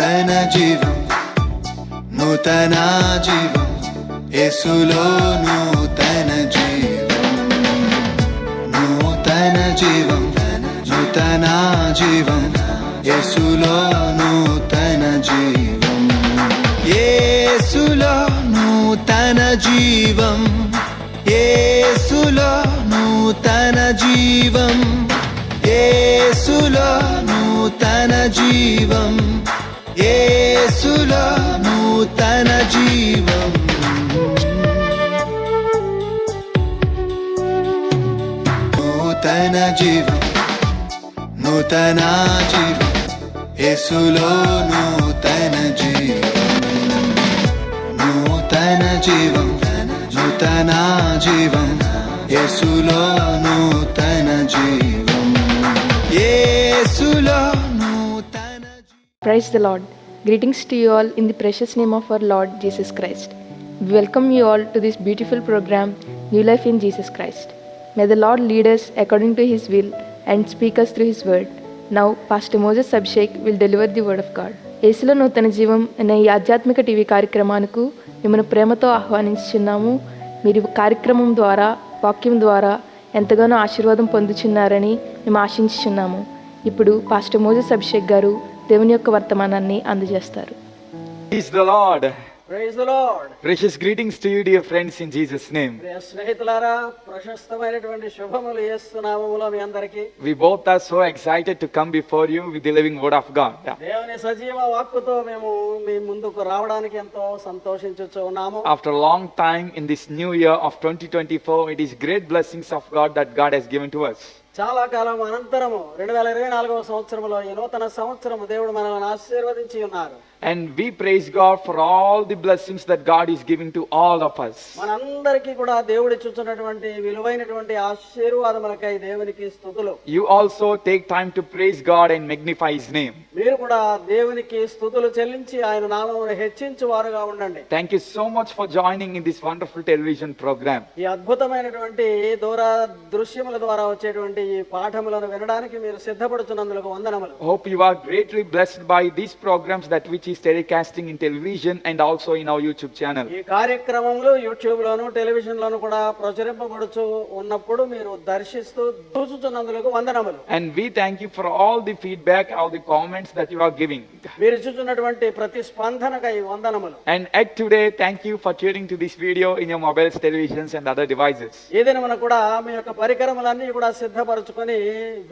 నూతన జీవం, నూతన జీవం, యేసులో నూతన జీవం, నూతన జీవం, నూతన జీవం, యేసులో నూతన జీవం, యేసులో నూతన జీవం, యేసులో నూతన జీవం, యేసులో నూతన జీవం, యేసులో నూతన జీవం, నూతన జీవం, నూతన జీవం, యేసులో నూతన జీవం, నూతన జీవం, నూతన జీవం, యేసులో నూతన జీవం, యేసులో నూతన జీవం. Praise the Lord. Greetings to you all in the precious name of our Lord Jesus Christ. We welcome you all to this beautiful program, New Life in Jesus Christ. May the Lord lead us according to His will and speak us through His word. Now, Pastor Moses Abhishek will deliver the word of God. యేసులో నూతన జీవం అనే ఈ ఆధ్యాత్మిక TV కార్యక్రమానికి మిమ్మల్ని ప్రేమతో ఆహ్వానించుచున్నాము. మీరు కార్యక్రమం ద్వారా, వాక్యం ద్వారా ఎంతగానో ఆశీర్వాదం పొందుచున్నారని మేము ఆశించుచున్నాము. ఇప్పుడు పాస్టర్ మోజెస్ అభిషేక్ గారు దేవుని యొక్క వర్తమానాన్ని అందజేస్తారు. Praise the Lord. Praise the Lord. Precious greetings to you, dear friends, in Jesus' name. ప్రియ స్నేహితులారా, ప్రశస్తమైనటువంటి శుభములు యేసు నామములో మీ అందరికీ. We both are so excited to come before you with the living word of God. దేవుని సజీవ వాక్కుతో మేము మీ ముందుకు రావడానికి ఎంతో సంతోషించుచు ఉన్నాము. After a long time in this new year of 2024, it is great blessings of God that God has given to us. చాలా కాలం అనంతరము 2024వ సంవత్సరంలో ఈ నూతన సంవత్సరము దేవుడు మనల్ని ఆశీర్వదించి ఉన్నారు. And we praise God for all the blessings that God is giving to all of us. మనందరికీ కూడా దేవుడు ఇచ్చుచున్నటువంటి విలువైనటువంటి ఆశీర్వాదములకై దేవునికి స్తుతులు. You also take time to praise God and magnify His name. మీరు కూడా దేవునికి స్తుతులు చెల్లించి ఆయన నామమును హెచ్చించు వారుగా ఉండండి. Thank you so much for joining in this wonderful television program. ఈ అద్భుతమైనటువంటి దూర దృశ్యముల ద్వారా వచ్చేటువంటి ఈ పాఠములను వినడానికి మీరు సిద్ధపడుతున్నందుకు వందనములు. Hope you are greatly blessed by these programs that which is telecasting in television and also in our YouTube channel. ఈ కార్యక్రమములు యూట్యూబ్ లోను టెలివిజన్ లోను కూడా ప్రచురింపబడుచు ఉన్నప్పుడు మీరు దర్శిస్తూ చూచుచున్నందుకు వందనములు. And we thank you for all the feedback, all the comments that you are giving. మీరు చూచున్నటువంటి ప్రతి స్పందనకై వందనములు. And at today, thank you for tuning to this video in your mobiles, televisions and other devices. ఈ దినమున కూడా మీ యొక్క పరికరములన్నీ కూడా సిద్ధపరచుకొని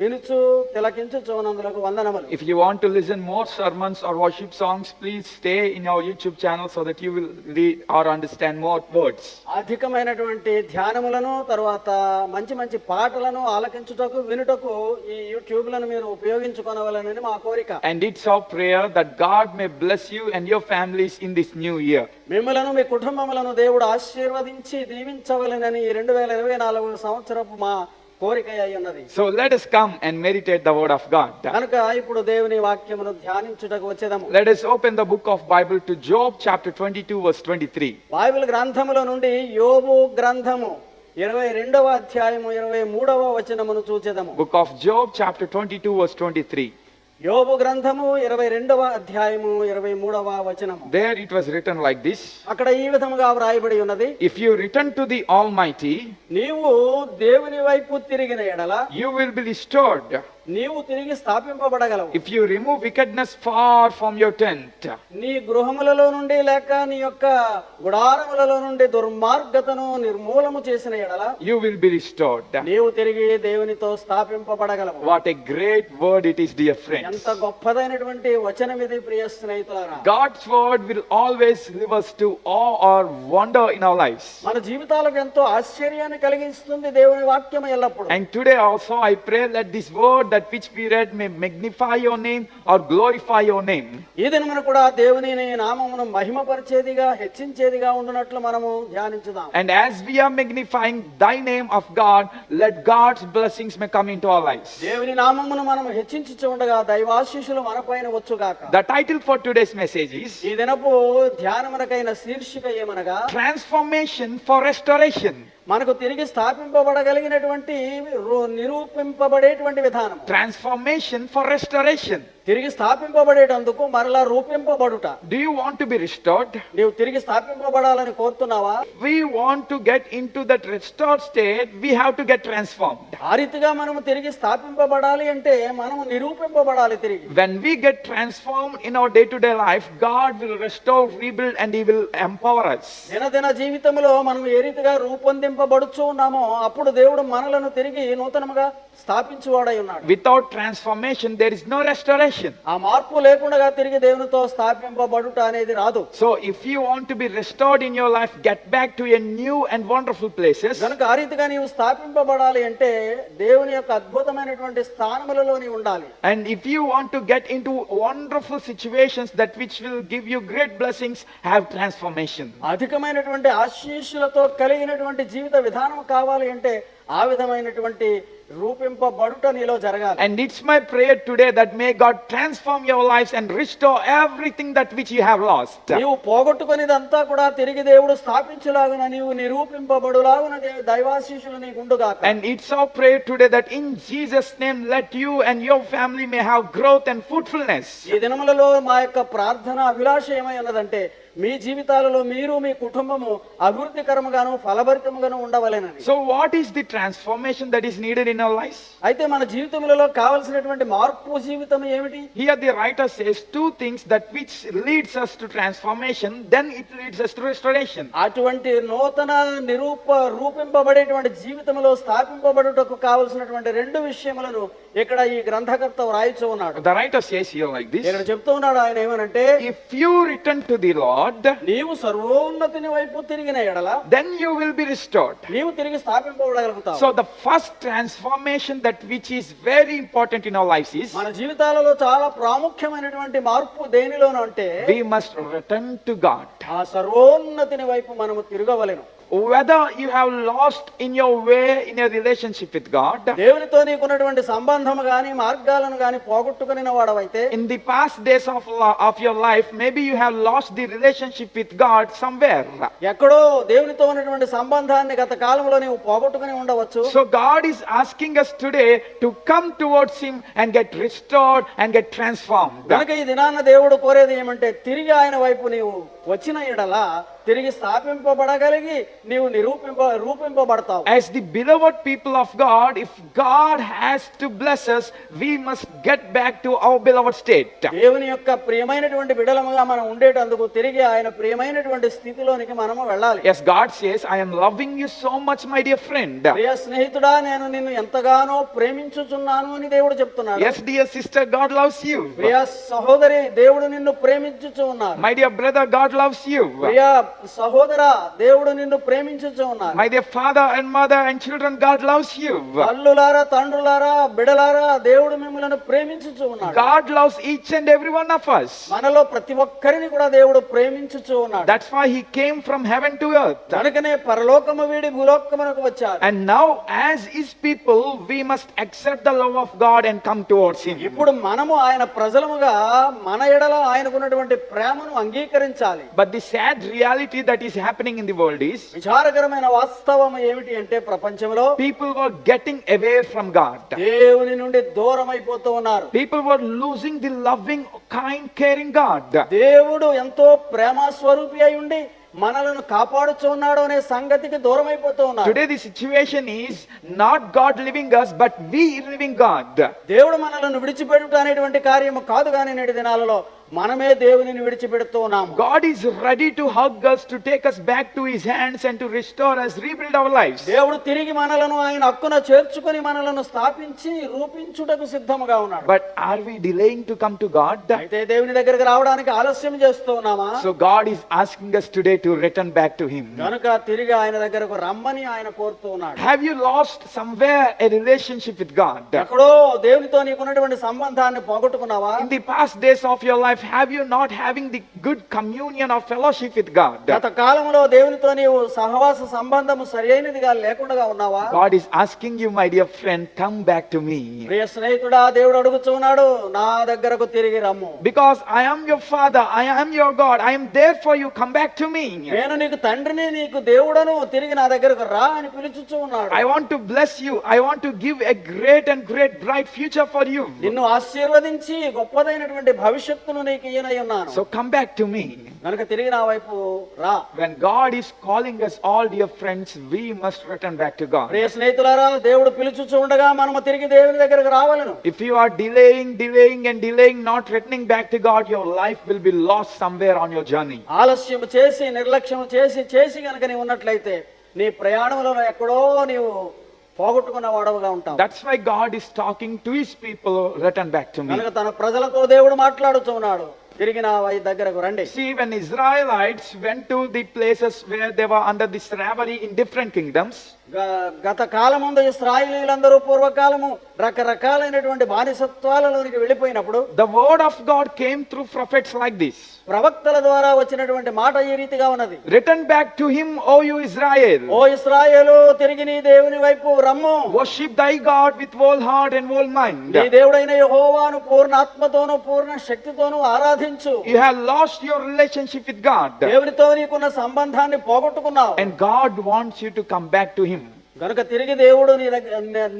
వినుచు తిలకించుచున్నందుకు వందనములు. If you want to listen more sermons or worship songs, please stay in our YouTube channel so that you will read or understand more words. అధికమైనటువంటి ధ్యానములను తర్వాత మంచి మంచి పాటలను ఆలకించుటకు వినుటకు ఈ యూట్యూబ్ లను మీరు ఉపయోగించుకోవాలని మా కోరిక. And it's our prayer that God may bless you and your families in this new year. మిమ్మలను మీ కుటుంబములను దేవుడు ఆశీర్వదించి దీవించవలెనని 2024 సంవత్సరపు మా కోరిక అయి ఉన్నది. So let us come and meditate the word of God. కనుక ఇప్పుడు దేవుని వాక్యమును ధ్యానించుటకు వచ్చేదము. Let us open the book of Bible to Job chapter 22 verse 23. Bible గ్రంథములో నుండి యోబు గ్రంథము 22వ అధ్యాయము 23వ వచనమును చూచెదము. Book of Job chapter 22 verse 23. యోబు గ్రంథము 22వ అధ్యాయము 23వ వచనము. There it was written like this. అక్కడ ఈ విధముగా వ్రాయబడి ఉన్నది. If you return to the Almighty, నీవు దేవుని వైపు తిరిగిన ఎడల you will be restored. నీవు తిరిగి స్థాపింపబడగలవు. If you remove wickedness far from your tent, నీ గృహములలో నుండి లేక నీ యొక్క గుడారములలో నుండి దుర్మార్గతను నిర్మూలము చేసిన ఎడల you will be restored. నీవు తిరిగి దేవునితో స్థాపింపబడగలవు. What a great word it is, dear friends. ఎంత గొప్పదైనటువంటి వచనం ఇది ప్రియ స్నేహితులారా. God's word will always leave us to awe or wonder in our lives. మన జీవితాలకు ఎంతో ఆశ్చర్యాన్ని కలిగిస్తుంది దేవుని వాక్యం ఎల్లప్పుడూ. And today also I pray let this word that which we read may magnify your name or glorify your name. ఈ దినమున కూడా దేవుని నామమును మహిమపరిచేదిగా హెచ్చించేదిగా ఉండునట్లు మనము ధ్యానించుదాం. And as we are magnifying thy name of God, let God's blessings may come into our lives. దేవుని నామమును మనం హెచ్చించుచు ఉండగా దైవాశీస్సులు మనపైన వచ్చుగాక. The title for today's message is ఈ దినపు ధ్యానమునకైన శీర్షిక ఏమనగా Transformation for Restoration. మనకు తిరిగి స్థాపింపబడగలిగినటువంటి నిరూపింపబడేటువంటి విధానం. Transformation for restoration. తిరిగి స్థాపింపబడేటందుకు మరలా రూపింపబడుట. Do you want to be restored? నీవు తిరిగి స్థాపింపబడాలని కోరుతున్నావా? We want to get into that restored state. We have to get transformed. ఆ రీతిగా మనము తిరిగి స్థాపింపబడాలి అంటే మనము నిరూపింపబడాలి తిరిగి. When we get transformed in our day-to-day life, God will restore, rebuild, and He will empower us. దినదిన జీవితంలో మనం ఏ రీతిగా రూపొందింపబడుచు ఉన్నామో అప్పుడు దేవుడు మనలను తిరిగి నూతనముగా స్థాపించువాడై ఉన్నాడు. Without transformation, there is no restoration. ఆ మార్పు లేకుండా తిరిగి దేవునితో స్థాపింపబడుట అనేది రాదు. So, if you want to be restored in your life, get back to your new and wonderful places. కనుక ఆ రీతిగా నీవు స్థాపింపబడాలి అంటే దేవుని యొక్క అద్భుతమైనటువంటి స్థానములలో నీవు ఉండాలి. And if you want to get into wonderful situations that which will give you great blessings, have transformation. అధికమైనటువంటి ఆశీస్సులతో కలిగినటువంటి జీవిత విధానం కావాలి అంటే ఆ విధమైనటువంటి రూపింపబడుట నీలో జరగాలి. And it's my prayer today that may God transform your lives and restore everything that which you have lost. నీవు పోగొట్టుకునేదంతా కూడా తిరిగి దేవుడు స్థాపించులాగున నీవు నిరూపింపబడులాగున దైవాశీస్సులు నీకుండుగాక. And it's our prayer today that in Jesus' name let you and your family may have growth and fruitfulness. ఈ దినములలో మా యొక్క ప్రార్థన అభిలాష ఏమై ఉన్నదంటే మీ జీవితాలలో మీరు మీ కుటుంబము అభివృద్ధికరముగాను ఫలభరితముగాను ఉండవలెనని. So what is the transformation that is needed in our lives? అయితే మన జీవితములలో కావలసినటువంటి మార్పు జీవితం ఏమిటి? Here the writer says two things that which leads us to transformation, then it leads us to restoration. అటువంటి నూతన రూపింపబడేటువంటి జీవితంలో స్థాపింపబడుటకు కావలసినటువంటి రెండు విషయములను ఇక్కడ ఈ గ్రంథకర్త వ్రాయిచూ ఉన్నాడు. The writer says here like this: ఇక్కడ చెప్తూ ఉన్నాడు ఆయన ఏమనంటే, if you return to the Lord, నీవు సర్వోన్నతిని వైపు తిరిగిన ఎడల then you will be restored. నీవు తిరిగి స్థాపింపబడగలుగుతావు. So the first transformation that which is very important in our lives is మన జీవితాలలో చాలా ప్రాముఖ్యమైనటువంటి మార్పు దేనిలోను అంటే we must return to God. ఆ సర్వోన్నతిని వైపు మనము తిరగవలెను. Whether you have lost in your way in your relationship with God, దేవునితో నీకున్నటువంటి సంబంధం గాని మార్గాలను గాని పోగొట్టుకునిన వాడవైతే, in the past days of your life, maybe you have lost the relationship with God somewhere. ఎక్కడో దేవునితో ఉన్నటువంటి సంబంధాన్ని గత కాలంలో నీవు పోగొట్టుకుని ఉండవచ్చు. So God is asking us today to come towards Him and get restored and get transformed. కనుక ఈ దినాన దేవుడు కోరేది ఏమంటే తిరిగి ఆయన వైపు నీవు వచ్చిన ఎడల తిరిగి స్థాపింపబడగలిగి నీవు రూపింపబడతావు. As the beloved people of God, if God has to bless us, we must get back to our beloved state. దేవుని యొక్క ప్రియమైనటువంటి బిడ్డలముగా మనం ఉండేటందుకు తిరిగి ఆయన ప్రియమైనటువంటి స్థితిలోనికి మనము వెళ్ళాలి. Yes, God says, I am loving you so much, my dear friend. ప్రియ స్నేహితుడా, నేను నిన్ను ఎంతగానో ప్రేమించుచున్నాను అని దేవుడు చెప్తున్నాడు. Yes, dear sister, God loves you. ప్రియ సహోదరి, దేవుడు నిన్ను ప్రేమించుచు ఉన్నారు. My dear brother, God loves you. ప్రియ సహోదరా, దేవుడు నిన్ను ప్రేమించుచు ఉన్నారు. My dear father and mother and children, God loves you. తల్లులారా, తండ్రులారా, బిడ్డలారా, దేవుడు మిమ్మల్ని ప్రేమించుచు ఉన్నాడు. God loves each and every one of us. మనలో ప్రతి ఒక్కరిని కూడా దేవుడు ప్రేమించుచు ఉన్నాడు. That's why He came from heaven to earth. కనుకనే పరలోకము వీడి భూలోకమునకు వచ్చారు. And now as His people, we must accept the love of God and come towards Him. ఇప్పుడు మనము ఆయన ప్రజలముగా మన ఎడల ఆయనకున్నటువంటి ప్రేమను అంగీకరించాలి. But the sad reality that is happening in the world is విచారకరమైన వాస్తవం ఏమిటి అంటే ప్రపంచంలో people were getting away from God. దేవుని నుండి దూరం అయిపోతూ ఉన్నారు. People were losing the loving, kind, caring God. దేవుడు ఎంతో ప్రేమ స్వరూపి అయి ఉండి మనలను కాపాడుచున్నాడు అనే సంగతికి దూరం అయిపోతూ ఉన్నారు. Today the situation is not God living us, but we living God. దేవుడు మనలను విడిచిపెట్టుట అనేటువంటి కార్యము కాదు కానీ నేటి దినాలలో మనమే దేవునిని విడిచిపెడుతూ ఉన్నాము. God is ready to hug us, to take us back to His hands and to restore us, rebuild our lives. దేవుడు తిరిగి మనలను ఆయన హక్కున చేర్చుకొని మనలను స్థాపించి రూపించుటకు సిద్ధముగా ఉన్నాడు. But are we delaying to come to God? అయితే దేవుని దగ్గరికి రావడానికి ఆలస్యం చేస్తూ ఉన్నామా? So God is asking us today to return back to Him. కనుక తిరిగి ఆయన దగ్గరకు రమ్మని ఆయన కోరుతూ ఉన్నాడు. Have you lost somewhere a relationship with God? ఎక్కడో దేవునితో నీకున్నటువంటి సంబంధాన్ని పోగొట్టుకున్నావా? In the past days of your life, have you not having the good communion or fellowship with God? గత కాలంలో దేవునితో నీవు సహవాస సంబంధము సరైనదిగా లేకుండా ఉన్నావా? God is asking you, my dear friend, come back to me. ప్రియ స్నేహితుడా, దేవుడు అడుగుచున్నాడు, నా దగ్గరకు తిరిగి రమ్ము. Because I am your father, I am your God, I am there for you, come back to me. నేను నీకు తండ్రిని, నీకు దేవుడను, తిరిగి నా దగ్గరకు రా అని పిలుచుచూ ఉన్నాడు. I want to bless you, I want to give a great and great bright future for you. నిన్ను ఆశీర్వదించి గొప్పదైనటువంటి భవిష్యత్తును నీకు ఇయ్యనై ఉన్నాను. So come back to me. కనుక తిరిగి నా వైపు రా. When God is calling us, all dear friends, we must return back to God. ప్రియ స్నేహితులారా, దేవుడు పిలుచుచూ ఉండగా మనము తిరిగి దేవుని దగ్గరకు రావాలను. If you are delaying, not returning back to God, your life will be lost somewhere on your journey. ఆలస్యం చేసి నిర్లక్ష్యం చేసి గనుక నీవు ఉన్నట్లయితే నీ ప్రయాణంలో ఎక్కడో నీవు పోగొట్టుకున్న వాడవుగా ఉంటావు. That's why God is talking to his people, return back to me. కనుక తన ప్రజలతో దేవుడు మాట్లాడుతున్నాడు, తిరిగి నా దగ్గరకు రండి. See, when Israelites went to the places where they were under the slavery in different kingdoms, గత కాలముందు ఇశ్రాయేలీయులందరూ పూర్వకాలము రకరకాలైనటువంటి బానిసత్వాలలోనికి వెళ్ళిపోయినప్పుడు the word of God came through prophets like this. ప్రవక్తల ద్వారా వచ్చినటువంటి మాట ఈ రీతిగా ఉన్నది. Return back to him, O you Israel. ఓ ఇశ్రాయేలు, తిరిగి నీ దేవుని వైపు రమ్ము. Worship thy God with whole heart and whole mind. నీ దేవుడైన యెహోవాను పూర్ణ ఆత్మతోను పూర్ణ శక్తితోను ఆరాధించు. You have lost your relationship with God, దేవునితో నీకున్న సంబంధాన్ని పోగొట్టుకున్నావు. and God wants you to come back to him. కనుక తిరిగి దేవుడు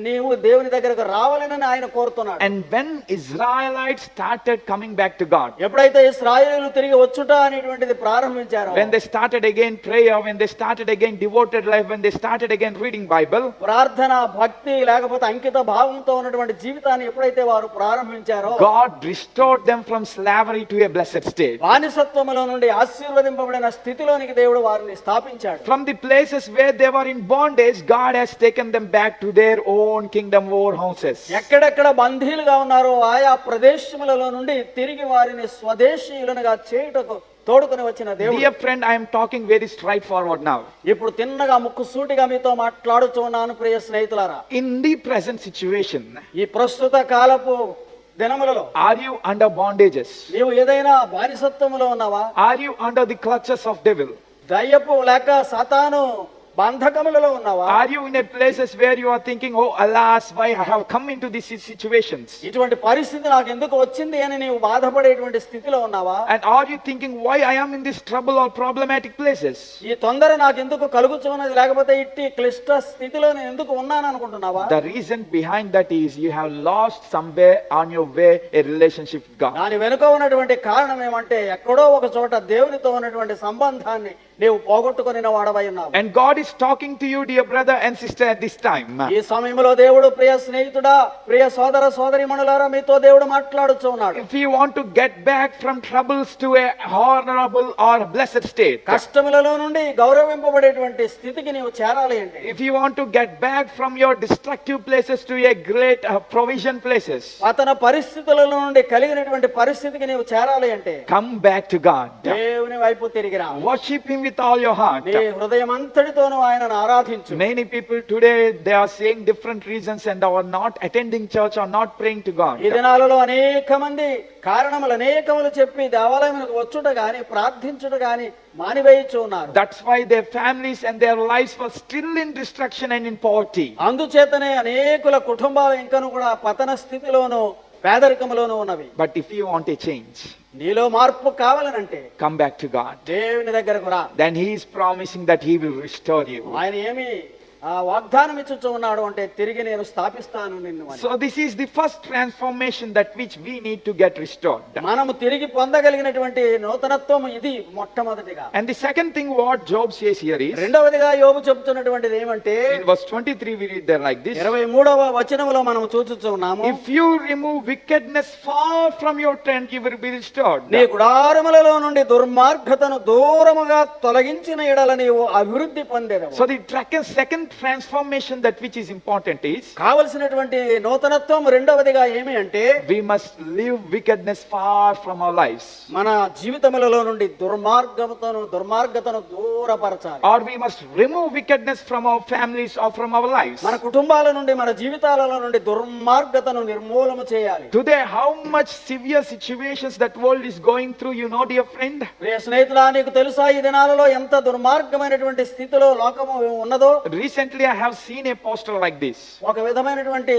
నీవు దేవుని దగ్గరకు రావాలని ఆయన కోరుతున్నాడు. And when Israelites started coming back to God, ఎప్పుడైతే ఇశ్రాయేలు తిరిగి వచ్చుట అనేటువంటిది ప్రారంభించారో, when they started again prayer, when they started again devoted life, when they started again reading Bible, ప్రార్థన, భక్తి లేకపోతే అంకిత భావంతో ఉన్నటువంటి జీవితాన్ని ఎప్పుడైతే వారు ప్రారంభించారో, God restored them from slavery to a blessed state. బానిసత్వములో నుండి ఆశీర్వదింపబడిన స్థితిలోనికి దేవుడు వారిని స్థాపించాడు. From the places where they were in bondage, God has taken them back to their own kingdom, own houses. ఎక్కడెక్కడ బందీలుగా ఉన్నారో ఆయా ప్రదేశములలో నుండి తిరిగి వారిని స్వదేశీయులుగా చేయుటకు తోడుకొని వచ్చిన దేవుడు. Dear friend, I am talking very straightforward now. ఇప్పుడు తిన్నగా ముక్కుసూటిగా మీతో మాట్లాడుచున్నాను ప్రియ స్నేహితులారా. In the present situation, ఈ ప్రస్తుత కాలపు దినములలో are you under bondages? నీవు ఏదైనా బానిసత్వములో ఉన్నావా? Are you under the clutches of devil? దయ్యపు లేక సాతాను బంధకములలో ఉన్నావా? Are you in a places where you are thinking, oh alas, why I have come into these situations? ఇటువంటి పరిస్థితి నాకు ఎందుకు వచ్చింది అని నీవు బాధపడేటువంటి స్థితిలో ఉన్నావా? And are you thinking, why I am in this trouble or problematic places? ఈ తొందర నాకు ఎందుకు కలుగుచున్నది, లేకపోతే ఇట్టి క్లిష్ట స్థితిలో నేను ఎందుకు ఉన్నాను అనుకుంటున్నావా? The reason behind that is you have lost somewhere on your way a relationship with God. దాని వెనుక ఉన్నటువంటి కారణం ఏమంటే ఎక్కడో ఒక చోట దేవునితో ఉన్నటువంటి సంబంధాన్ని నీవు పోగొట్టుకొనిన వాడవై ఉన్నావు. And God is talking to you, dear brother and sister, at this time. ఈ సమయంలో దేవుడు ప్రియ స్నేహితుడా, ప్రియ సోదర సోదరీమణులారా, మీతో దేవుడు మాట్లాడుతూ ఉన్నాడు. If you want to get back from troubles to a honorable or blessed state, కష్టములలో నుండి గౌరవింపబడేటువంటి స్థితికి నీవు చేరాలి అంటే, if you want to get back from your destructive places to a great provision places, అతన పరిస్థితులలో నుండి కలిగినటువంటి పరిస్థితికి నీవు చేరాలి అంటే, come back to God. దేవుని వైపు తిరిగి రా. Worship him with all your heart. నీ హృదయం అంతటితోనూ ఆయనను ఆరాధించు. Many people today, they are saying different reasons and are not attending church or not praying to God. ఈ దినాలలో అనేక మంది కారణములు అనేకములు చెప్పి దేవాలయమునకు వచ్చుట గాని ప్రార్థించుట గాని మానివేయచ్చు ఉన్నారు. That's why their families and their lives were still in destruction and in poverty. అందుచేతనే అనేకుల కుటుంబాలు ఇంకను కూడా పతన స్థితిలోను పేదరికములోను ఉన్నవి. But if you want a change, నీలో మార్పు కావాలనంటే come back to God. దేవుని దగ్గరకు రా. Then he is promising that he will restore you. ఆయన ఏమి వాగ్దానం ఇచ్చుచూ ఉన్నాడు అంటే, తిరిగి నేను స్థాపిస్తాను నిన్ను అని. So this is the first transformation that which we need to get restored. మనము తిరిగి పొందగలిగినటువంటి నూతనత్వం ఇది మొట్టమొదటిగా. And the second thing what Job says here is, రెండవదిగా యోబు చెప్తున్నటువంటిది ఏమంటే, in verse 23 we read there like this, 23వ వచనములో మనం చూచుచున్నాము, if you remove wickedness far from your tent, you will be restored. నీ గుడారములలో నుండి దుర్మార్గతను దూరముగా తొలగించిన ఎడల నీవు అభివృద్ధి పొందెదవు. So the second transformation that which is important is కావలసినటువంటి నూతనత్వం రెండవదిగా ఏమి అంటే we must leave wickedness far from our lives. మన జీవితములలో నుండి దుర్మార్గతను దూరపరచాలి. Or we must remove wickedness from our families or from our lives. మన కుటుంబాల నుండి మన జీవితాలలో నుండి దుర్మార్గతను నిర్మూలన చేయాలి. Today, how much severe situations that world is going through, you know, dear friend? ప్రియ స్నేహితుడా, నీకు తెలుసా ఈ దినాలలో ఎంత దుర్మార్గమైనటువంటి స్థితిలో లోకము ఉన్నదో? Recently, I have seen a poster like this. ఒక విధమైనటువంటి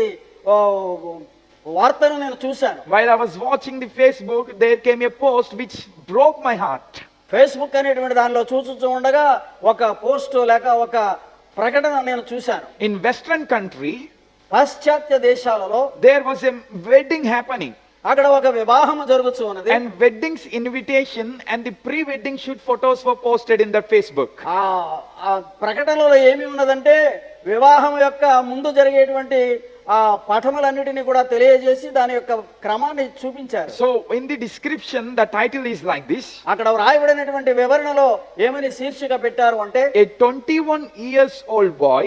వార్తను నేను చూశాను. While I was watching the Facebook, there came a post which broke my heart. Facebook అనేటువంటి దానిలో చూస్తూ ఉండగా ఒక పోస్ట్ లేక ఒక ప్రకటన నేను చూశాను. In Western country, పాశ్చాత్య దేశాలలో there was a wedding happening. అక్కడ ఒక వివాహం జరుగుతూ ఉన్నది. And wedding's invitation and the pre-wedding shoot photos were posted in the Facebook. ఆ ప్రకటనలో ఏమి ఉన్నదంటే వివాహం యొక్క ముందు జరిగేటువంటి ఆ పఠములన్నిటిని కూడా తెలియజేసి దాని యొక్క క్రమాన్ని చూపించారు. So in the description, the title is like this. అక్కడ వ్రాయబడినటువంటి వివరణలో ఏమని శీర్షిక పెట్టారు అంటే, A 21 years old boy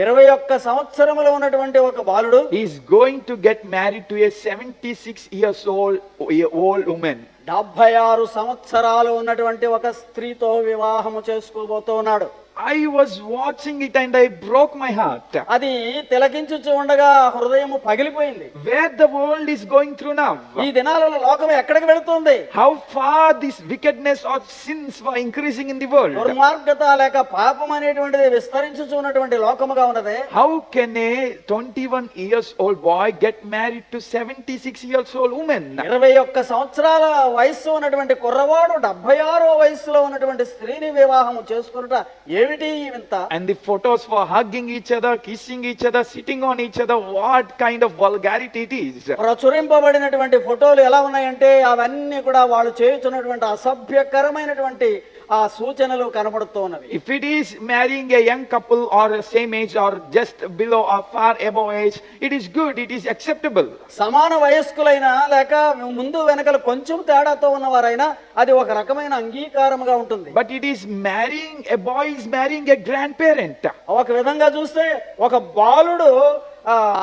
21 సంవత్సరములో ఉన్నటువంటి ఒక బాలుడు is going to get married to a 76 years old woman. 76 సంవత్సరాలు ఉన్నటువంటి ఒక స్త్రీతో వివాహము చేసుకోబోతూ ఉన్నాడు. I was watching it and I broke my heart. అది తిలకించుచు ఉండగా హృదయము పగిలిపోయింది. Where the world is going through now. ఈ దినాలలో లోకం ఎక్కడికి వెళుతుంది? How far this wickedness or sins were increasing in the world. దుర్మార్గత లేక పాపం అనేటువంటిది విస్తరించుచు ఉన్నటువంటి లోకముగా ఉన్నది. How can a 21 years old boy get married to 76 years old woman? 21 సంవత్సరాల వయస్సు ఉన్నటువంటి కుర్రవాడు 76వ వయస్సులో ఉన్నటువంటి స్త్రీని వివాహం చేసుకున్నట ఏమిటి ఇంత? And the photos were hugging each other, kissing each other, sitting on each other. What kind of vulgarity it is. ప్రచురింపబడినటువంటి ఫోటోలు ఎలా ఉన్నాయంటే అవన్నీ కూడా వాళ్ళు చేస్తున్నటువంటి అసభ్యకరమైనటువంటి ఆ సూచనలు కనబడుతూ ఉన్నవి. If it is marrying a young couple or same age or just below or far above age, it is good, it is acceptable. సమాన వయస్కులైనా లేక ముందు వెనకలు కొంచెం తేడాతో ఉన్నవారైనా అది ఒక రకమైన అంగీకారముగా ఉంటుంది. But it is marrying, a boy is marrying a grandparent. ఒక విధంగా చూస్తే ఒక బాలుడు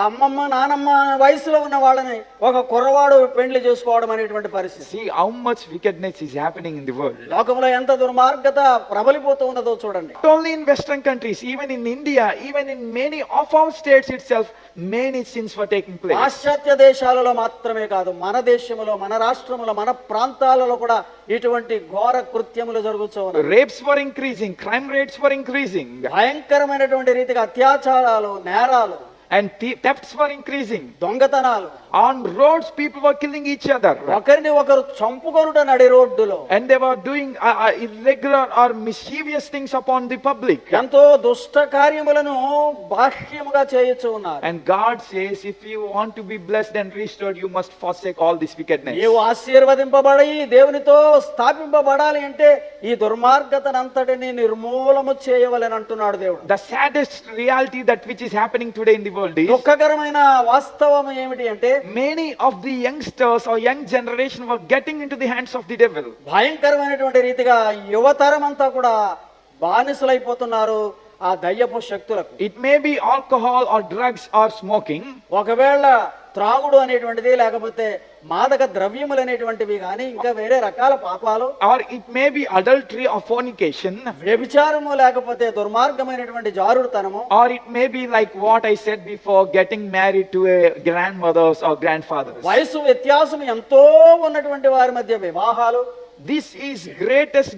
అమ్మమ్మ నానమ్మ వయసులో ఉన్న వాళ్ళని ఒక కుర్రవాడు పెండ్లి చేసుకోవడం అనేటువంటి పరిస్థితి. See how much wickedness is happening in the world. లోకంలో ఎంత దుర్మార్గత ప్రబలిపోతూ ఉన్నదో చూడండి. Not only in Western countries, even in India, even in many of our states itself, many sins were taking place. పాశ్చాత్య దేశాలలో మాత్రమే కాదు, మన దేశంలో, మన రాష్ట్రంలో, మన ప్రాంతాలలో కూడా ఇటువంటి ఘోర కృత్యములు జరుగుతూ ఉన్నాయి. Rapes were increasing, crime rates were increasing, భయంకరమైనటువంటి రీతిగా అత్యాచారాలు, నేరాలు and thefts were increasing. దొంగతనాలు. On roads, people were killing each other. ఒకరిని ఒకరు చంపుకొనుట నడి రోడ్డులో. And they were doing irregular or mischievous things upon the public. ఎంతో దుష్ట కార్యములను బాహ్యముగా చేయొచ్చు ఉన్నారు. And God says, if you want to be blessed and restored, you must forsake all this wickedness. నీవు ఆశీర్వదింపబడి దేవునితో స్థాపింపబడాలి అంటే ఈ దుర్మార్గతనంతటిని నిర్మూలము చేయవలెని అంటున్నాడు దేవుడు. The saddest reality that which is happening today in the world is దుఃఖకరమైన వాస్తవం ఏమిటి అంటే many of the youngsters or young generation were getting into the hands of the devil. భయంకరమైనటువంటి రీతిగా యువతరం అంతా కూడా బానిసలైపోతున్నారు ఆ దయ్యపు శక్తులకు. It may be alcohol or drugs or smoking. ఒకవేళ త్రాగుడు అనేటువంటిది లేకపోతే మాదక ద్రవ్యములు అనేటువంటివి కానీ ఇంకా వేరే రకాల పాపాలు, or it may be adultery or fornication, వ్యభిచారము లేకపోతే దుర్మార్గమైనటువంటి జారుడుతనము, or it may be like what I said before, getting married to a grandmothers or grandfathers. వయసు వ్యత్యాసం ఎంతో ఉన్నటువంటి వారి మధ్య వివాహాలు. This is greatest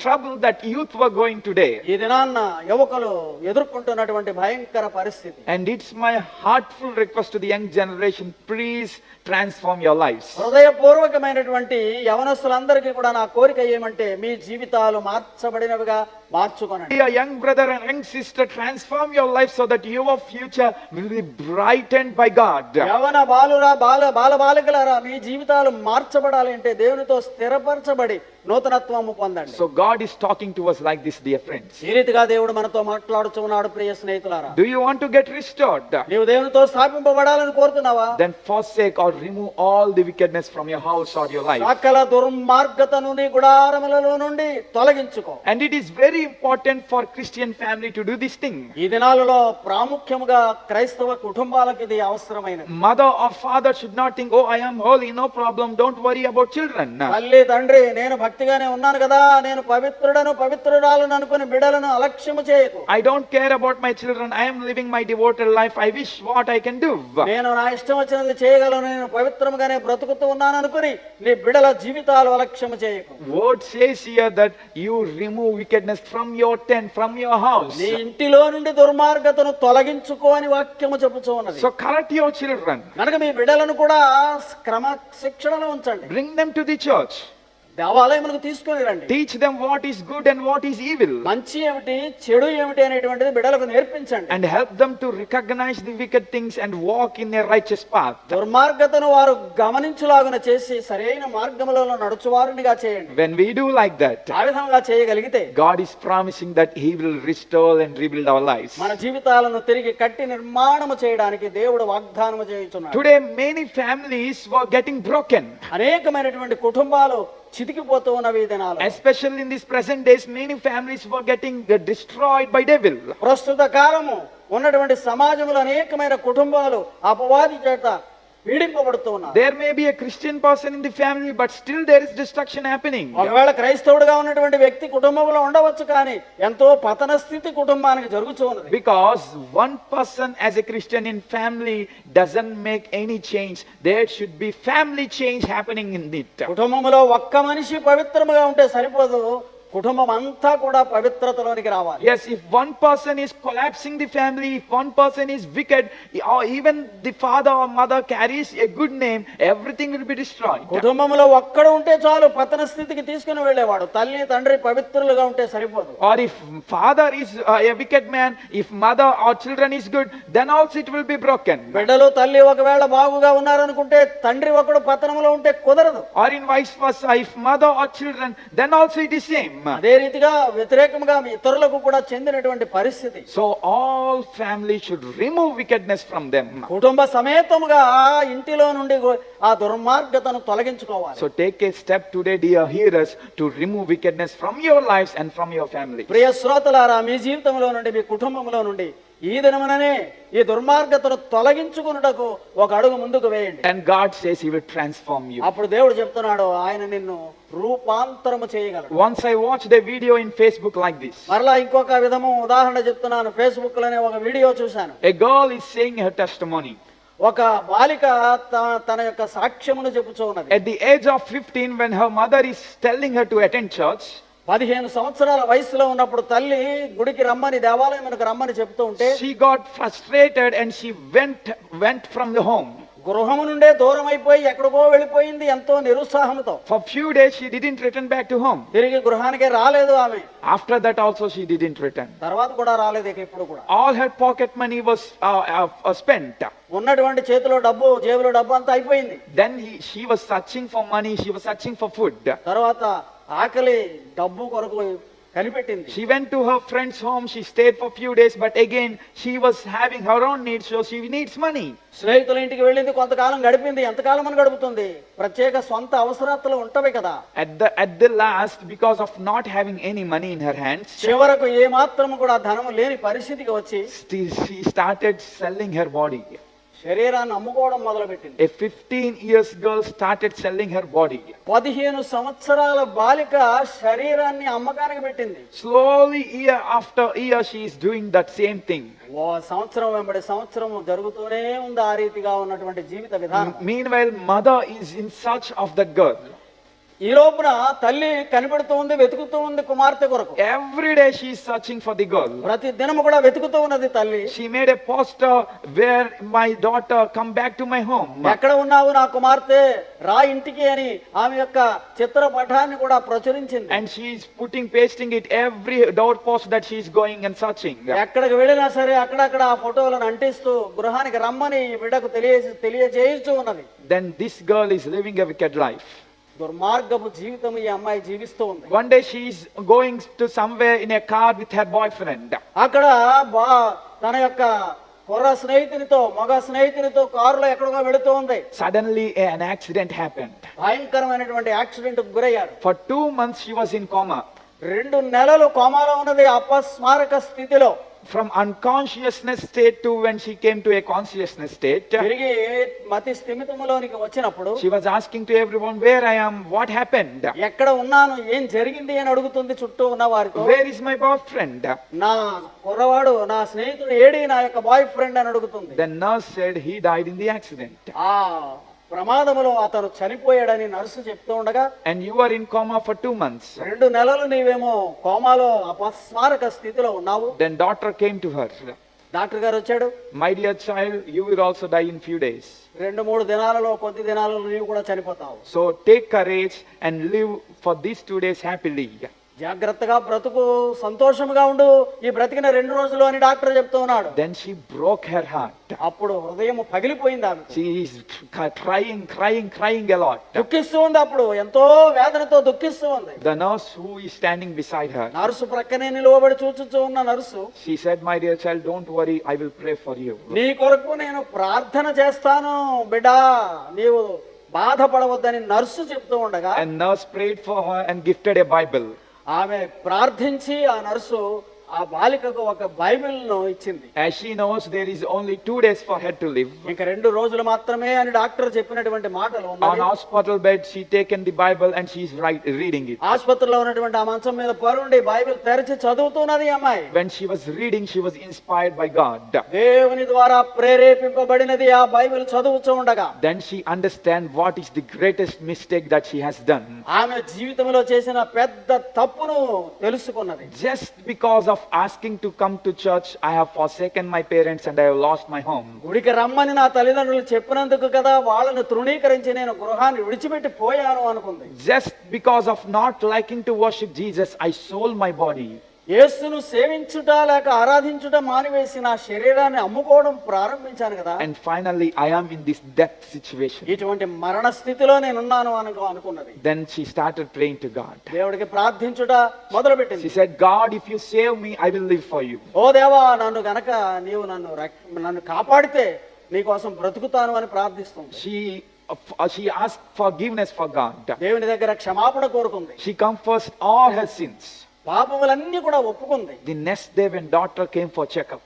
trouble that youth were going today. ఈ దినాన్న యువకులు ఎదుర్కొంటున్నటువంటి భయంకర పరిస్థితి. And it's my heartful request to the young generation, please transform your lives. హృదయపూర్వకమైనటువంటి యవనస్తులందరికీ కూడా నా కోరిక ఏమంటే మీ జీవితాలు మార్చబడినవిగా మార్చుకోనండి. Dear young brother and young sister, transform your life so that your future will be brightened by God. యవన బాలులారా మీ జీవితాలు మార్చబడాలి అంటే దేవునితో స్థిరపరచబడి నూతనత్వము పొందండి. So God is talking to us like this, dear friends. ఈ రీతిగా దేవుడు మనతో మాట్లాడుచున్నాడు ప్రియ స్నేహితులారా. Do you want to get restored? నీవు దేవునితో స్థాపింపబడాలని కోరుతున్నావా? Then forsake or remove all the wickedness from your house or your life. సకల దుర్మార్గతను నీ గుడారములలో నుండి తొలగించుకో. And it is very important for Christian family to do this thing. ఈ దినాలలో ప్రాముఖ్యముగా క్రైస్తవ కుటుంబాలకు ఇది అవసరమైనది. Mother or father should not think, oh, I am holy, no problem, don't worry about children. తల్లి తండ్రి నేను భక్తిగానే ఉన్నాను కదా, నేను పవిత్రురాలను అనుకుని బిడ్డలను అలక్ష్యము చేయకు. I don't care about my children, I am living my devoted life, I wish what I can do. నేను నా ఇష్టం వచ్చినది చేయగలను, నేను పవిత్రముగానే బ్రతుకుతూ ఉన్నాను అనుకుని నీ బిడ్డల జీవితాలు అలక్ష్యము చేయకు. Word says here that you remove wickedness from your tent, from your house. నీ ఇంటిలో నుండి దుర్మార్గతను తొలగించుకో అని వాక్యము చెప్పుచూ ఉన్నది. So correct your children. కనుక మీ బిడ్డలను కూడా క్రమశిక్షణలో ఉంచండి. Bring them to the church. దేవాలయములకు తీసుకొని రండి. Teach them what is good and what is evil. మంచి ఏమిటి చెడు ఏమిటి అనేటువంటిది బిడ్డలకు నేర్పించండి. And help them to recognize the wicked things and walk in a righteous path. దుర్మార్గతను వారు గమనించులాగున చేసి సరైన మార్గములో నడుచువారునిగా చేయండి. When we do like that, ఆ విధంగా చేయగలిగితే God is promising that He will restore and rebuild our lives. మన జీవితాలను తిరిగి కట్టి నిర్మాణము చేయడానికి దేవుడు వాగ్దానము చేయుచున్నాడు. Today many families were getting broken. అనేకమైనటువంటి కుటుంబాలు చితికిపోతూ ఉన్నవి ఈ దినాలు. Especially in these present days, many families were getting destroyed by devil. ప్రస్తుత కాలము ఉన్నటువంటి సమాజంలో అనేకమైన కుటుంబాలు అపవాది చేత పీడింపబడుతూ ఉన్నారు. There may be a Christian person in the family, but still there is destruction happening. ఒకవేళ క్రైస్తవుడిగా ఉన్నటువంటి వ్యక్తి కుటుంబంలో ఉండవచ్చు, కానీ ఎంతో పతన స్థితి కుటుంబానికి జరుగుతూ ఉన్నది. Because one person as a Christian in family doesn't make any change. There should be family change happening in it. కుటుంబంలో ఒక్క మనిషి పవిత్రముగా ఉంటే సరిపోదు, కుటుంబం అంతా కూడా పవిత్రతలోనికి రావాలి. Yes, if one person is collapsing the family, if one person is wicked, or even the father or mother carries a good name, everything will be destroyed. కుటుంబంలో ఒక్కడు ఉంటే చాలు పతన స్థితికి తీసుకుని వెళ్ళేవాడు. తల్లి తండ్రి పవిత్రులుగా ఉంటే సరిపోదు. Or if father is a wicked man, if mother or children is good, then also it will be broken. బిడ్డలు తల్లి ఒకవేళ బాగుగా ఉన్నారనుకుంటే తండ్రి ఒకడు పతనంలో ఉంటే కుదరదు. Or in vice versa, if mother or children, then also it is same. అదే రీతిగా వ్యతిరేకంగా ఇతరులకు కూడా చెందినటువంటి పరిస్థితి. So all families should remove wickedness from them. కుటుంబ సమేతముగా ఆ ఇంటిలో నుండి ఆ దుర్మార్గతను తొలగించుకోవాలి. So take a step today, dear hearers, to remove wickedness from your lives and from your family. ప్రియ శ్రోతలారా, మీ జీవితంలో నుండి మీ కుటుంబంలో నుండి ఈ దినముననే ఈ దుర్మార్గతను తొలగించుకున్నటకు ఒక అడుగు ముందుకు వేయండి. And God says He will transform you. అప్పుడు దేవుడు చెప్తున్నాడు ఆయన నిన్ను రూపాంతరము చేయగలడు. Once I watched a video in Facebook like this. మరలా ఇంకొక విధము ఉదాహరణ చెప్తున్నాను. ఫేస్బుక్ లోనే ఒక వీడియో చూశాను. A girl is saying her testimony. ఒక బాలిక తన యొక్క సాక్ష్యమును చెప్పుచూ ఉన్నది. At the age of 15, when her mother is telling her to attend church, 15 సంవత్సరాల వయసులో ఉన్నప్పుడు తల్లి గుడికి రమ్మని దేవాలయమునకు రమ్మని చెప్తూ ఉంటే she got frustrated and she went from the home. గృహము నుండే దూరం అయిపోయి ఎక్కడికో వెళ్ళిపోయింది ఎంతో నిరుత్సాహంతో. For few days she didn't return back to home. తిరిగి గృహానికి రాలేదు ఆమె. After that also she didn't return. తర్వాత కూడా రాలేదు ఇక ఇప్పుడు కూడా. All her pocket money was spent. ఉన్నటువంటి చేతిలో డబ్బు జేబులో డబ్బు అంతా అయిపోయింది. Then she was searching for money, she was searching for food. తర్వాత ఆకలి డబ్బు కొరకు కనిపెట్టింది. She went to her friend's home, she stayed for few days, but again she was having her own needs, so she needs money. స్నేహితుల ఇంటికి వెళ్ళింది, కొంతకాలం గడిపింది. ఎంతకాలం అని గడుపుతుంది? ప్రత్యేక సొంత అవసరాలు ఉంటవి కదా. At the last, because of not having any money in her hands, చివరకు ఏ మాత్రము కూడా ధనము లేని పరిస్థితికి వచ్చి she started selling her body. శరీరాన్ని అమ్ముకోవడం మొదలుపెట్టింది. A 15 years girl started selling her body. 15 సంవత్సరాల బాలిక శరీరాన్ని అమ్మకానికి పెట్టింది. Slowly, year after year, she is doing that same thing. సంవత్సరం వెంబడి సంవత్సరం జరుగుతూనే ఉంది ఆ రీతిగా ఉన్నటువంటి జీవిత విధానం. Meanwhile, mother is in search of that girl. ఈ లోపున తల్లి కనిపెడుతూ ఉంది, వెతుకుతూ ఉంది కుమార్తె కొరకు. Every day she is searching for the girl. ప్రతి దినము కూడా వెతుకుతూ ఉన్నది తల్లి. She made a poster where my daughter come back to my home. ఎక్కడ ఉన్నావు నా కుమార్తె, రా ఇంటికి అని ఆమె యొక్క చిత్రపటాన్ని కూడా ప్రచురించింది. And she is pasting it every doorpost that she is going and searching. ఎక్కడికి వెళ్ళినా సరే అక్కడక్కడ ఆ ఫోటోలను అంటిస్తూ గృహానికి రమ్మని బిడ్డకు తెలియజేస్తూ ఉన్నది. Then this girl is living a wicked life. దుర్మార్గపు జీవితం ఈ అమ్మాయి జీవిస్తూ ఉంది. One day she is going to somewhere in a car with her boyfriend. అక్కడ తన యొక్క కుర్ర స్నేహితునితో మగ స్నేహితునితో కారులో ఎక్కడికో వెళుతూ ఉంది. Suddenly an accident happened. భయంకరమైనటువంటి యాక్సిడెంట్ కు గురయ్యారు. For 2 months she was in coma. 2 నెలలు కోమాలో ఉన్నది, అపస్మారక స్థితిలో. From unconsciousness state to when she came to a consciousness state, తిరిగి మతి స్థిమితములోనికి వచ్చినప్పుడు she was asking to everyone, where I am, what happened, ఎక్కడ ఉన్నాను, ఏం జరిగింది అని అడుగుతుంది చుట్టూ ఉన్న వారితో. where is my boyfriend. నా కుర్రవాడు, నా స్నేహితుడు ఏడి, నా యొక్క బాయ్ ఫ్రెండ్ అని అడుగుతుంది. The nurse said he died in the accident. ఆ ప్రమాదములో అతను చనిపోయాడని నర్సు చెప్తూ ఉండగా, And you were in coma for 2 months. 2 నెలలు నీవేమో కోమాలో అపస్మారక స్థితిలో ఉన్నావు. Then doctor came to her. Doctor గారు వచ్చాడు. My dear child, you will also die in few days. 2-3 దినాలలో, కొద్ది దినాలలో నీవు కూడా చనిపోతావు. So take courage and live for these 2 days happily. జాగ్రత్తగా బ్రతుకు, సంతోషంగా ఉండు ఈ బ్రతికిన 2 రోజులు అని డాక్టర్ చెప్తూ ఉన్నాడు. Then she broke her heart. అప్పుడు హృదయం పగిలిపోయింది ఆమె. She is crying a lot. దుఃఖిస్తూ ఉంది, అప్పుడు ఎంతో వేదనతో దుఃఖిస్తూ ఉంది. The nurse who is standing beside her, nurse ప్రక్కనే నిలువబడి చూచుచూ ఉన్న nurse, she said, my dear child, don't worry, I will pray for you. నీ కొరకు నేను ప్రార్థన చేస్తాను బిడ్డా, నీవు బాధపడవద్దని నర్సు చెప్తూ ఉండగా, And nurse prayed for her and gifted a Bible. ఆమె ప్రార్థించి ఆ నర్సు ఆ బాలికకు ఒక బైబిల్ను ఇచ్చింది. As she knows there is only 2 days for her to live. ఇంకా 2 రోజులు మాత్రమే అని డాక్టర్ చెప్పినటువంటి మాటలు On ఉన్నాయి. hospital bed, she taken the Bible and she is reading it. ఆసుపత్రిలో ఉన్నటువంటి ఆ మంచం మీద పరుండి బైబిల్ తెరిచి చదువుతున్నది ఈ అమ్మాయి. When she was reading, she was inspired by God. దేవుని ద్వారా ప్రేరేపింపబడినది ఆ బైబిల్ చదువుతూ ఉండగా, Then she understand what is the greatest mistake that she has done. ఆమె జీవితంలో చేసిన పెద్ద తప్పును తెలుసుకున్నది. Just because of asking to come to church, I have forsaken my parents and I have lost my home. గుడికి రమ్మని నా తల్లిదండ్రులు చెప్పినందుకు కదా వాళ్ళని తృణీకరించి నేను గృహాన్ని విడిచిపెట్టి పోయాను అనుకుంది. Just because of not liking to worship Jesus, I sold my body. యేసును సేవించుట లేక ఆరాధించుట మానివేసి నా శరీరాన్ని అమ్ముకోవడం ప్రారంభించాను కదా. And finally, I am in this death situation. ఇటువంటి మరణ స్థితిలో నేనున్నాను అనుకున్నది. Then she started praying to God. దేవుడికి ప్రార్థించుట మొదలుపెట్టింది. She said, God, if you save me, I will live for you. ఓ దేవా, నన్ను గనక నీవు నన్ను కాపాడితే నీ కోసం బ్రతుకుతాను అని ప్రార్థిస్తుంది. She asked forgiveness for God. దేవుని దగ్గర క్షమాపణ కోరుకుంది. She confessed all her sins. పాపములన్నీ కూడా ఒప్పుకుంది. The next day when doctor came for checkup,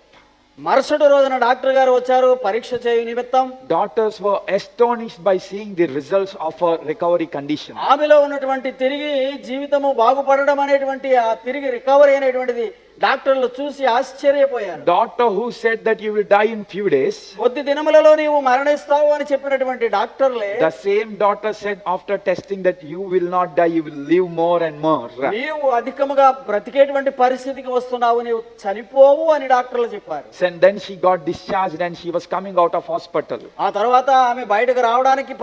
మరుసటి రోజున డాక్టర్ గారు వచ్చారు పరీక్ష చేయు నిమిత్తం. doctors were astonished by seeing the results of her recovery condition. ఆమెలో ఉన్నటువంటి తిరిగి జీవితము బాగుపడడం అనేటువంటి ఆ తిరిగి రికవరీ అనేటువంటిది డాక్టర్లు చూసి ఆశ్చర్యపోయారు. Doctor who said that you will die in few days, కొద్ది దినములలో నీవు మరణిస్తావు అని చెప్పినటువంటి డాక్టర్లే the same doctor said after testing that you will not die, you will live more and more. నీవు అధికముగా బ్రతికేటువంటి పరిస్థితికి వస్తున్నావు, నీవు చనిపోవు అని డాక్టర్లు చెప్పారు. And then she got discharged and she was coming out of hospital. ఆ తర్వాత ఆమె బయటకు రావడానికి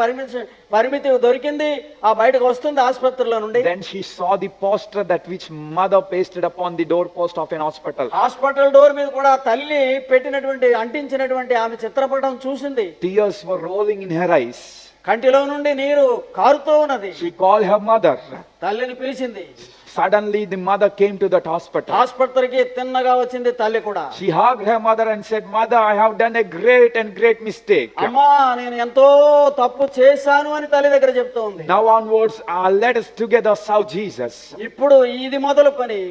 పరిమితి దొరికింది. ఆ బయటకు వస్తుంది ఆసుపత్రిలో నుండి. Then she saw the poster that which mother pasted upon the doorpost of an hospital. Hospital door మీద కూడా తల్లి పెట్టినటువంటి అంటించినటువంటి ఆమె చిత్రపటం చూసింది. Tears were rolling in her eyes. కంటిలో నుండి నీరు కారుతూ ఉన్నది. She called her mother. తల్లిని పిలిచింది. Suddenly the mother came to that hospital. ఆసుపత్రికి తిన్నగా వచ్చింది తల్లి కూడా. She hugged her mother and said, Mother, I have done a great mistake. అమ్మా, నేను ఎంతో తప్పు చేశాను అని తల్లి దగ్గర చెప్తూ ఉంది. Now onwards, let us together serve Jesus. ఇప్పుడు ఇది మొదలుకొని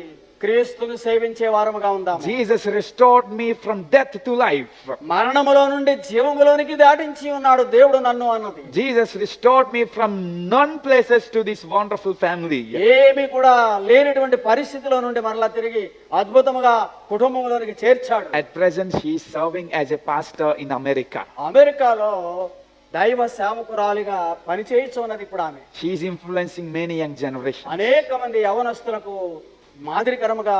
క్రీస్తుని సేవించే వారముగా ఉందాం. Jesus restored me from death to life. మరణములో నుండి జీవములోనికి దాటించి ఉన్నాడు దేవుడు నన్ను అన్నది. Jesus restored me from none places to this wonderful family. ఏమీ కూడా లేనటువంటి పరిస్థితిలో నుండి మరలా తిరిగి అద్భుతముగా కుటుంబంలోనికి చేర్చాడు. At present, she is serving as a pastor in America. అమెరికాలో దైవ సేవకురాలిగా పనిచేయుచున్నది ఇప్పుడు ఆమె. She is influencing many young generations. అనేక మంది యవనస్తులకు మాదిరికరముగా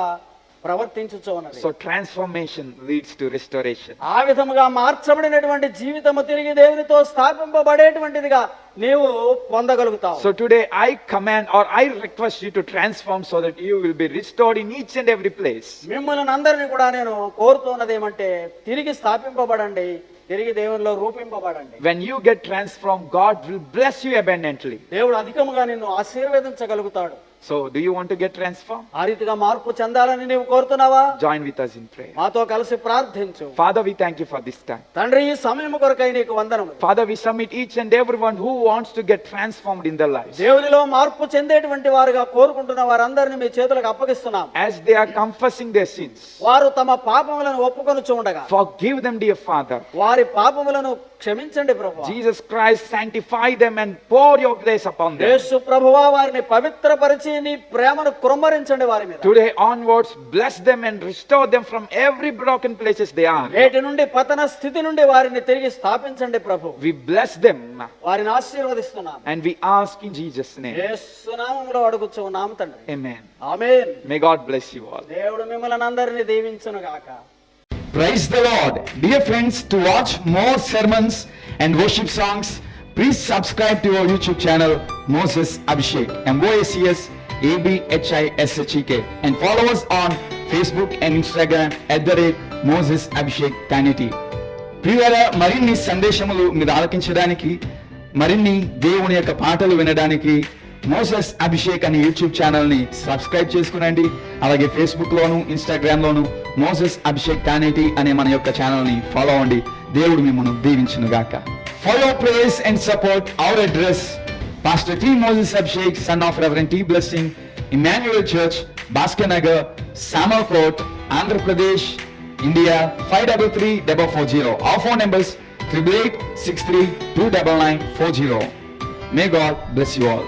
ప్రవర్తించుచు ఉన్నది. So transformation leads to restoration. ఆ విధముగా మార్చబడినటువంటి జీవితము తిరిగి దేవునితో స్థాపింపబడేటువంటిదిగా నీవు పొందగలుగుతావు. So today I command or I request you to transform so that you will be restored in each and every place. మిమ్మల్ని అందరినీ కూడా నేను కోరుతున్నది ఏమంటే తిరిగి స్థాపింపబడండి, తిరిగి దేవునిలో రూపింపబడండి. When you get transformed, God will bless you abundantly. దేవుడు అధికముగా నిన్ను ఆశీర్వదించగలుగుతాడు. So, do you want to get transformed? ఆ రీతిగా మార్పు చెందాలని నీవు కోరుతున్నావా? Join with us in prayer. మాతో కలిసి ప్రార్థించు. Father, we thank you for this time. తండ్రి, ఈ సమయం కొరకై నీకు వందనములు. Father, we submit each and everyone who wants to get transformed in their lives. దేవునిలో మార్పు చెందేటువంటి వారుగా కోరుకుంటున్న వారందరిని మీ చేతులకు అప్పగిస్తున్నాం. As they are confessing their sins, వారు తమ పాపములను ఒప్పుకొనుచు ఉండగా forgive them, dear Father. వారి పాపములను క్షమించండి ప్రభువా. Jesus Christ, sanctify them and pour your grace upon them. యేసు ప్రభువా, వారిని పవిత్రపరిచి నీ ప్రేమను కుమ్మరించండి వారి మీద. Today onwards, bless them and restore them from every broken places they are. నేటి నుండి పతన స్థితి నుండి వారిని తిరిగి స్థాపించండి ప్రభు. We bless them వారిని ఆశీర్వదిస్తున్నాం. and we ask in Jesus' name. యేసు నామములో అడుగుచున్నాము తండ్రి. Amen. Amen. May God bless you all. దేవుడు మిమ్మల్ని అందరిని దీవించును గాక. Praise the Lord. Dear friends, to watch more sermons and worship songs, please subscribe to our YouTube channel, Moses Abhishek, MOACS ABHISHEK, and follow us on Facebook and Instagram @Moses Abhishek Tanity. ప్రియులారా, మరిన్ని సందేశములు మీరు ఆలకించడానికి, మరిన్ని దేవుని యొక్క పాటలు వినడానికి Moses Abhishek అనే YouTube channel ని సబ్స్క్రైబ్ చేసుకునండి. అలాగే ఫేస్బుక్ లోను, ఇన్స్టాగ్రామ్ లోను మోసెస్ అభిషేక్ టానేటి అనే మన యొక్క ఛానల్ ని ఫాలో అవ్వండి. దేవుడు మిమ్మల్ని దీవించును గాక. For your prayers and support, our address: Pastor T. Moses Abhishek, son of Reverend T. Blessing, Emmanuel Church, Bhaskar Nagar, Samalkot, Andhra Pradesh, India 533-440. Our phone numbers 8883-29940. May God bless you all.